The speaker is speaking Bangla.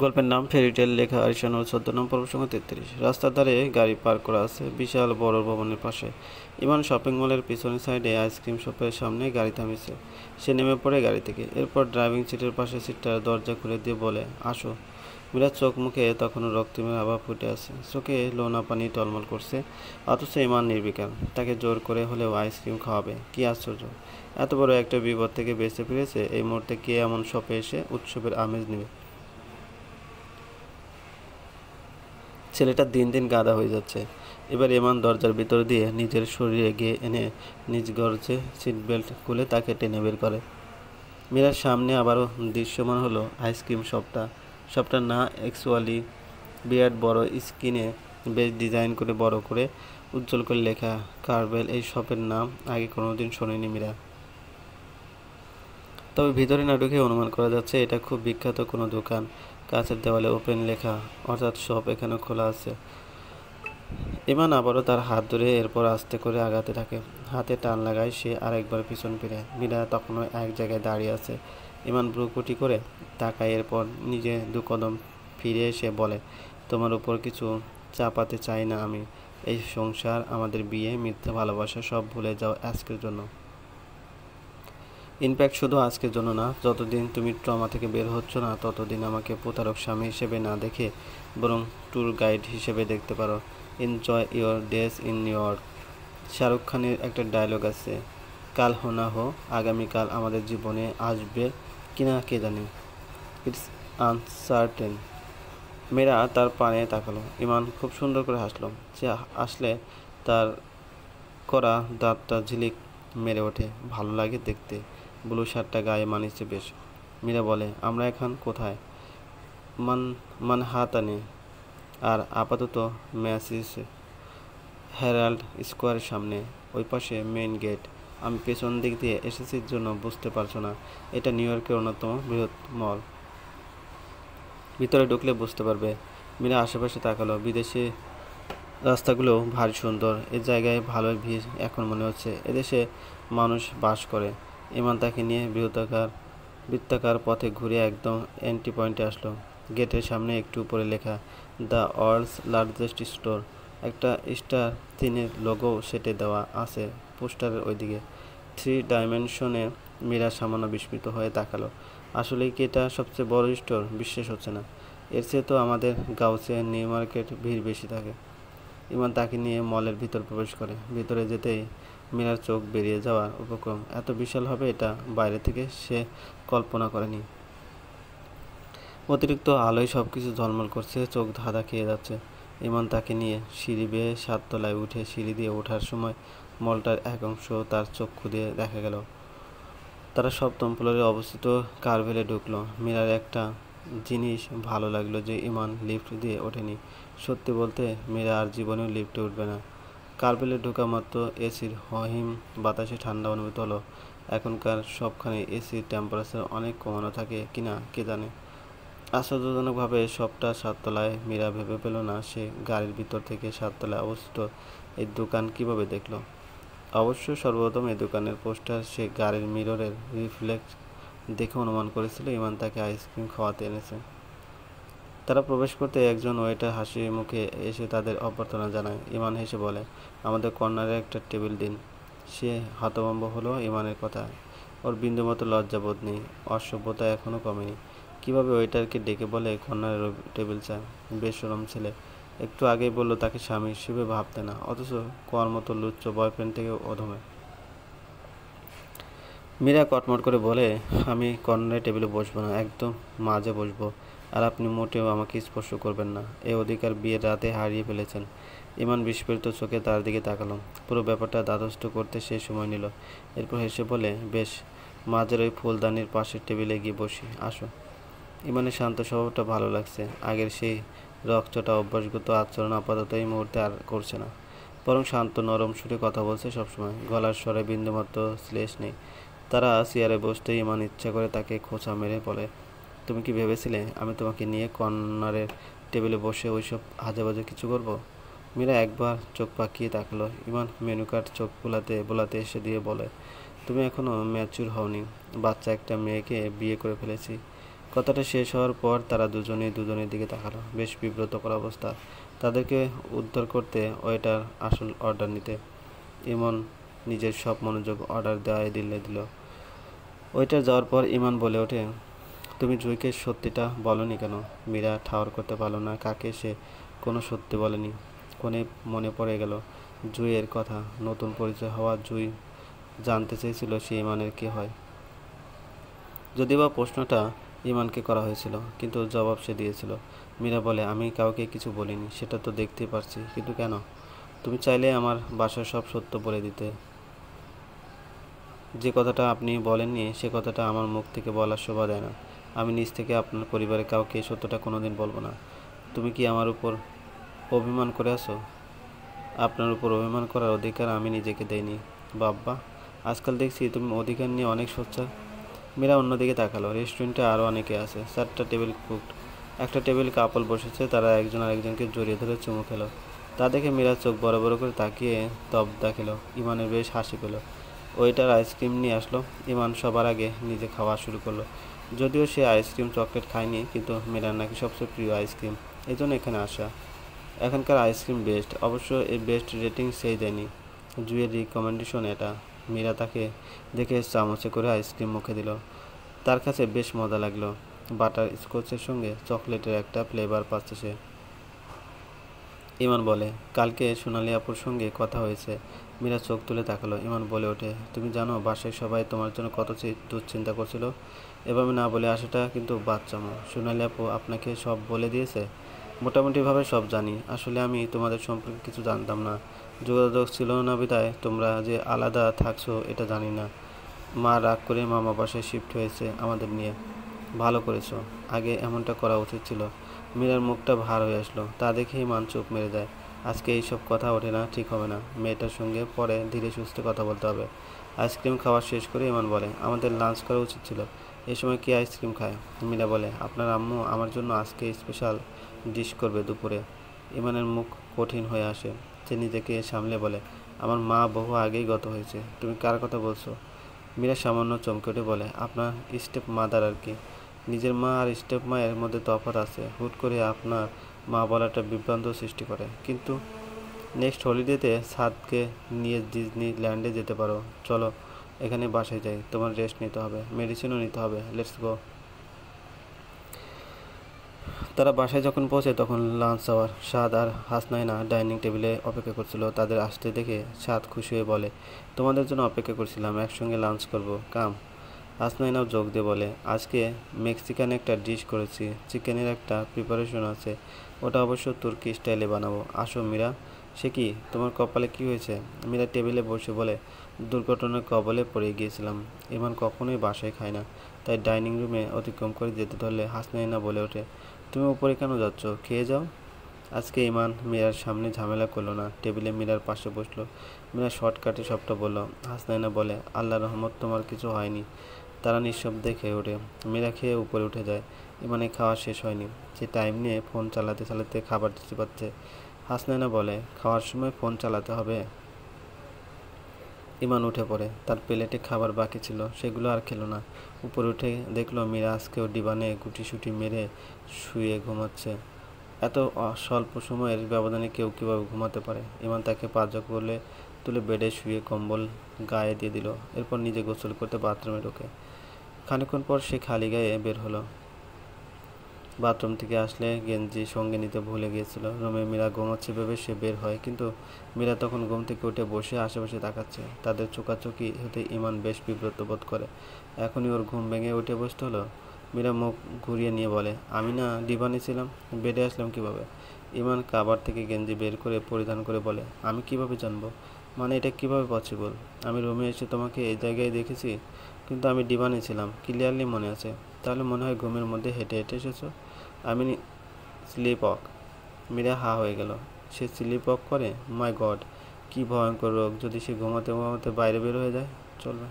গল্পের নাম ফেরিটেল, লেখা আরিশানুর, ১৪ পর্ব, সংখ্যা ৩৩। রাস্তার ধারে গাড়ি পার্ক করা আছে বিশাল বড় ভবনের পাশে। ইমান শপিং মলের পিছনের সাইডে আইসক্রিম শপের সামনে গাড়ি থামিয়েছে। সে নেমে পড়ে গাড়ি থেকে। এরপর ড্রাইভিং সিটের পাশে সিটটার দরজা খুলে দিয়ে বলে, আসো। মীরার চোখ মুখে তখনও রক্তিমের আভা ফুটে আছে, চোখে লোনা পানি টলমল করছে। অথচ ইমান নির্বিকার। তাকে জোর করে হলেও আইসক্রিম খাওয়াবে। কি আশ্চর্য! এত বড় একটা বিপদ থেকে বেঁচে ফিরেছে। এই মুহূর্তে কে এমন শপে এসে উৎসবের আমেজ নেবে? ছেলেটা দিন দিন গাধা হয়ে যাচ্ছে। এবার ইমান দরজার ভিতর দিয়ে নিজের শরীরে গিয়ে এনে নিজ গর্জে সিট বেল্ট খুলে তাকে টেনে বের করে। মীরার সামনে আবারও দৃশ্যমান হলো আইসক্রিম শপটা। শপটার না অ্যাকচুয়ালি বিরাট বড় স্ক্রিনে বেশ ডিজাইন করে বড় করে উজ্জ্বল করে লেখা কার্ভেল। এই শপের নাম আগে কোনোদিন শোনেনি মীরা। তবে ভিতরে না ঢুকে অনুমান করা যাচ্ছে এটা খুব বিখ্যাত কোনো দোকান। কাছের দেওয়ালে ওপেন লেখা, অর্থাৎ শপ এখানে খোলা আছে। ইমান আবারও তার হাত ধরে এরপর আস্তে করে আগাতে থাকে। হাতে টান লাগায় সে আরেকবার পিছন ফিরে। মীরা তখনও এক জায়গায় দাঁড়িয়ে আছে। ইমান ভ্রুকুটি করে তাকায়, এরপর নিজে ২ কদম ফিরে এসে বলে, তোমার উপর কিছু চাপাতে চাই না আমি। এই সংসার, আমাদের বিয়ে, মিথ্যা ভালোবাসা সব ভুলে যাও আজকের জন্য। ইনফ্যাক্ট শুধু আজকের জন্য না, যতদিন তুমি ট্রমা থেকে বের হচ্ছ না ততদিন আমাকে প্রতারক স্বামী হিসেবে না দেখে বরং ট্যুর গাইড হিসেবে দেখতে পারো। Enjoy your days in new York. Shahrukh খানের একটা ডায়লগ আছে, কাল হো না হো, আগামীকাল আমাদের জীবনে আসবে কিনা কে জানে। It's uncertain. মেয়েরা তার পানে তাকালো। ইমান খুব সুন্দর করে হাসলো। সে আসলে তার করা দাঁতটা ঝিলিক মেরে ওঠে। ভালো লাগে দেখতে। ব্লু শার্টটা গায়ে মানিয়েছে বেশ। মীরা বলে, আমরা এখন কোথায়? মানহাতানে। আর আপাতত ম্যাসিসে, হেরাল্ড স্কোয়ারের সামনে, ওই পাশে মেইন গেট। আমি পেছন দিক দিয়ে এসেছির জন্য বুঝতে পারছো না, এটা নিউ ইয়র্কের অন্যতম বৃহৎ মল। ভিতরে ঢুকলে বুঝতে পারবে। মীরা আশেপাশে তাকালো। বিদেশি রাস্তাগুলো ভারী সুন্দর। এ জায়গায় ভালোই ভিড় এখন মনে হচ্ছে। এদেশে মানুষ বাস করে। ইমান তাকে নিয়ে বৃত্তাকার পথে ঘুরে একদম এন্ট্রি পয়েন্টে আসলো। গেটের সামনে একটু উপরে লেখা, দ্য ওয়ার্ল্ডস লার্জেস্ট স্টোর। একটা স্টার থিনের লোগো সেটে দেওয়া আছে পোস্টারের ওইদিকে। 3 ডাইমেনশনে। মীরা সামান্য বিস্মিত হয়ে তাকালো। আসলেই কি এটা সবচেয়ে বড় স্টোর? বিশ্বাস হচ্ছে না। এর চেয়ে তো আমাদের গাউসে নিউ মার্কেট ভিড় বেশি থাকে। ইমান তাকে নিয়ে মলের ভিতর প্রবেশ করে। ভিতরে যেতেই মীরার চোখ বেরিয়ে যাওয়ার উপক্রম। এত বিশাল হবে এটা বাইরে থেকে সে কল্পনা করেনি। অতিরিক্ত আলোয় সবকিছু ঝলমল করছে, চোখ ধাঁধা খেয়ে যাচ্ছে। ইমান তাকে নিয়ে সিঁড়ি বেয়ে ৭ তলায় উঠে সিঁড়ি দিয়ে ওঠার সময় মলটার এক অংশ তার চক্ষু দিয়ে দেখা গেল। তারা ৭ম ফ্লোরে অবস্থিত কার্ভেলে ঢুকলো। মীরার একটা জিনিস ভালো লাগলো যে ইমান লিফট দিয়ে ওঠেনি। সত্যি বলতে মীরা আর জীবনেও লিফটে উঠবে না। কার্ভেলে ঢোকা মাত্র এসির হিম বাতাসে ঠান্ডা অনুভূত হলো। এখনকার সবখানে এসির টেম্পারেচার অনেক কমানো থাকে কিনা কে জানে। আশ্চর্যজনকভাবে সবটা ৭ তলায়। মীরা ভেবে পেল না সে গাড়ির ভিতর থেকে ৭ তলায় অবস্থিত এই দোকান কিভাবে দেখল। অবশ্য সর্বপ্রথম এই দোকানের পোস্টার সে গাড়ির মিররের রিফ্লেক্ট দেখে অনুমান করেছিল ইমান তাকে আইসক্রিম খাওয়াতে এনেছে। তারা প্রবেশ করতে একজন ওয়েটার হাসি মুখে এসে তাদের অভ্যর্থনা জানায়। ইমান হেসে বলে, আমাদের কর্নারে একটা টেবিল দিন। সে হতভম্ব হলো ইমানের কথায়। ওর বিন্দুমাত্র লজ্জাবোধ নেই, অসভ্যতা এখনও কমেনি। কীভাবে ওয়েটারকে ডেকে বলে কর্নারের টেবিল চায়? বেশরম ছেলে। একটু আগেই বললো তাকে স্বামী হিসেবে ভাবতে না, অথচ কোয়ার মতো লুচ্চ বয়ফ্রেন্ড থেকে অধমে। মীরা কটমট করে বলে, আমি কর্নারে টেবিলে বসবো না, একদম মাঝে বসবো। আর আপনি মোটেও আমাকে স্পর্শ করবেন না। এই অধিকার বিয়ের রাতে হারিয়ে ফেলেছেন। ইমান বিস্ফোরিত চোখে তার দিকে তাকালো। পুরো ব্যাপারটা দ্বাদস্থ করতে সে সময় নিল। এরপর হেসে বলে, বেশ, মাঝের ওই ফুলদানির পাশের টেবিলে গিয়ে বসি, আসো। ইমানের শান্ত স্বভাবটা ভালো লাগছে। আগের সেই রকচটা অভ্যাসগত আচরণ আপাতত এই মুহূর্তে আর করছে না। বরং শান্ত নরম সুরে কথা বলছে সবসময়। গলার স্বরে বিন্দুমাত্র শ্লেষ নেই। তারা চেয়ারে বসতেই ইমান ইচ্ছা করে তাকে খোঁচা মেরে বলে, তুমি কি ভেবেছিলে আমি তোমাকে নিয়ে কর্নারের টেবিলে বসে ওইসব আজেবাজে কিছু করব? মীরা একবার চোখ পাকিয়ে তাকালো। ইমান মেনু কার্ড চোখ বোলাতে বোলাতে এসে দিয়ে বলে, তুমি এখনও ম্যাচিউর হওনি। বাচ্চা একটা মেয়েকে বিয়ে করে ফেলেছি। কথাটা শেষ হওয়ার পর তারা দুজনেই দুজনের দিকে তাকালো। বেশ বিব্রতকর অবস্থা। তাদেরকে উদ্ধার করতে ওয়েটার আসল অর্ডার নিতে। ইমন নিজের সব মনোযোগ অর্ডার দেওয়ায় দিল। ওয়েটার যাওয়ার পর ইমন বলে ওঠে, তুমি জুইকে সত্যিটা বলনি কেন? মীরা ঠাহর করতে পারল না কাকে সে কোনো সত্যি বলেনি। কোণে মনে পড়ে গেল জুইয়ের কথা। নতুন পরিচয় হওয়া জুই জানতে চেয়েছিল সে ইমানের কে হয়। যদিও প্রশ্নটা ইমানকে করা হয়েছিল, কিন্তু জবাব সে দিয়েছিল। মীরা বলে, আমি কাউকে কিছু বলিনি, সেটা তো দেখতেই পারছি, কিন্তু কেন? তুমি চাইলে আমার বাসার সব সত্য বলে দিতে। যে কথাটা আপনি বলেননি সে কথাটা আমার মুখ থেকে বলার শোভা দেয় না। আমি নিজ থেকে আপনার পরিবারের কাউকে এই সত্যটা কোনোদিন বলবো না। তুমি কি আমার উপর অভিমান করে আছো? আপনার উপর অভিমান করার অধিকার আমি নিজেকে দেইনি বাব্বা। আজকাল দেখছি তুমি অধিকার নিয়ে অনেক সোচ্চার। মীরা অন্যদিকে তাকালো। রেস্টুরেন্টে আরও অনেকে আছে। 4টা টেবিল কুকড। একটা টেবিল কাপল বসেছে, তারা একজন আরেকজনকে জড়িয়ে ধরে চুমু খেলো। তা দেখে মীরা চোখ বড় বড় করে তাকিয়ে তবদা খেলো। ইমানের বেশ হাসি পেল। ওয়েটার আইসক্রিম নিয়ে আসলো। ইমান সবার আগে নিজে খাওয়া শুরু করলো। যদিও সে আইসক্রিম চকলেট খায়নি, কিন্তু মীরার নাকি সবচেয়ে প্রিয় আইসক্রিম, এই জন্য এখানে আসা। এখানকার আইসক্রিম বেস্ট। অবশ্য এই বেস্ট রেটিং সেই দেয়নি, জুয়ের রিকমেন্ডেশন এটা। মীরা তাকে দেখে চামচে করে আইসক্রিম মুখে দিল। তার কাছে বেশ মজা লাগলো। বাটার স্কচের সঙ্গে চকলেটের একটা ফ্লেভার পাচ্ছে সে। ইমান বলে, কালকে সোনালি আপুর সঙ্গে কথা হয়েছে। মীরা চোখ তুলে তাকালো। ইমান বলে ওঠে, তুমি জানো বাসায় সবাই তোমার জন্য কত দুশ্চিন্তা করছিল। এভাবে না বলে আসাটা কিন্তু বাচ্চামো। সোনালি আপু আপনাকে সব বলে দিয়েছে? মোটামুটিভাবে সব জানি। আসলে আমি তোমাদের সম্পর্কে কিছু জানতাম না। যোগাযোগ ছিল না বিধায় তোমরা যে আলাদা থাকছো এটা জানি না। মা রাগ করে মামা বাসায় শিফট হয়েছে আমাদের নিয়ে। ভালো করেছো, আগে এমনটা করা উচিত ছিল। মীরার মুখটা ভার হয়ে আসলো। তা দেখেই মান চুপ মেরে যায়। আজকে এইসব কথা ওঠে না, ঠিক হবে না। মেয়েটার সঙ্গে পরে ধীরে সুস্থে কথা বলতে হবে। আইসক্রিম খাওয়া শেষ করে ইমান বলে, আমাদের লাঞ্চ করা উচিত ছিল। এই সময় কে আইসক্রিম খায়? মীরা বলে, আপনার আম্মু আমার জন্য আজকে স্পেশাল ডিশ করবে দুপুরে। ইমানের মুখ কঠিন হয়ে আসে। সে নিজেকে সামলে বলে, আমার মা বহু আগেই গত হয়েছে। তুমি কার কথা বলছো? মীরা সামান্য চমকে উঠে বলে, আপনার স্টেপ মাদার আর কি। নিজের মা আর স্টেপ মায়ের মধ্যে তফাৎ আছে। হুট করে আপনার মা বলাটা বিভ্রান্ত সৃষ্টি করে। কিন্তু নেক্সট হলিডেতে সাদকে নিয়ে ডিজনিল্যান্ডে যেতে পারো। চলো এখানে বাসায় যাই, তোমার রেস্ট নিতে হবে, মেডিসিনও নিতে হবে। Let's go. তারা বাসায় যখন পৌঁছে তখন লাঞ্চ আওয়ার। সাদ আর হাসনাইনা ডাইনিং টেবিলে অপেক্ষা করছিল। তাদের আসতে দেখে সাদ খুশি হয়ে বলে, তোমাদের জন্য অপেক্ষা করছিলাম, একসঙ্গে লাঞ্চ করব, কাম। হাসনাইনাও যোগ দিয়ে বলে, আজকে মেক্সিকান একটা ডিশ করেছি, চিকেনের একটা প্রিপারেশন আছে, ওটা অবশ্য তুর্কি স্টাইলে বানাবো। আসো মীরা। সে কি, তোমার কপালে কি হয়েছে? মীরা টেবিলে বসে বলে, দুর্ঘটনার কবলে পড়ে গিয়েছিলাম। ইমান কখনোই বাসায় খায় না, তাই ডাইনিং রুমে অতিক্রম করে যেতে ধরলে হাসনাইনা বলে ওঠে, তুমি উপরে কেন যাচ্ছ, খেয়ে যাও। আজকে ইমান মীরার সামনে ঝামেলা করলো না, টেবিলে মীরার পাশে বসলো। মীরা শর্টকাটে সবটা বলল। হাসনাইনা বলে, আল্লাহ রহমত তোমার কিছু হয়নি। তারা নিঃশব্দে খেয়ে ওঠে। মীরা খেয়ে উপরে উঠে যায়। ইমানের খাওয়া শেষ হয়নি। সে টাইম নিয়ে ফোন চালাতে চালাতে খাবার চিবাচ্ছে। হাসনাইনা বলে, খাওয়ার সময় ফোন চালাতে হবে? ইমান উঠে পড়ে। তার প্লেটে খাবার বাকি ছিল, সেগুলো আর খেলো না। উপরে উঠে দেখলো মীরা আজকেও ডিবানে গুটিসুটি মেরে শুয়ে ঘুমাচ্ছে। এত স্বল্প সময়ের ব্যবধানে কেউ কীভাবে ঘুমাতে পারে? ইমান তাকে পাজা করলে তুলে বেডে শুয়ে কম্বল গায়ে দিয়ে দিল। এরপর নিজে গোসল করতে বাথরুমে ঢোকে। খানিকক্ষণ পর সে খালি গায়ে বের হলো। বাথরুম থেকে আসলে গেঞ্জি সঙ্গে নিতে ভুলে গিয়েছিল। রুমে মীরা ঘুমাচ্ছে ভেবে সে বের হয়, কিন্তু মীরা তখন ঘুম থেকে উঠে বসে আশেপাশে তাকাচ্ছে। তাদের চোখাচোখি হতে ইমান বেশ বিব্রত বোধ করে। এখনই ওর ঘুম ভেঙে উঠে বসতে হলো। মীরা মুখ ঘুরিয়ে নিয়ে বলে, আমি না ডিভানে ছিলাম, বেডে আসলাম কিভাবে? ইমান কাবার থেকে গেঞ্জি বের করে পরিধান করে বলে, আমি কিভাবে জানবো? মানে এটা কিভাবে পসিবল? আমি রুমে এসে তোমাকে এই জায়গায় দেখেছি, কিন্তু আমি ডিভানে ছিলাম, ক্লিয়ারলি মনে আছে। তাহলে মনে হয় ঘুমের মধ্যে হেঁটে হেঁটে এসেছো। আমি স্লিপ ওয়াক। মীরা হা হয়ে গেল। সে স্লিপ ওয়াক করে? মাই গড, কী ভয়ঙ্কর রোগ! যদি সে ঘুমাতে ঘুমাতে বাইরে বের হয়ে যায়। চলবে।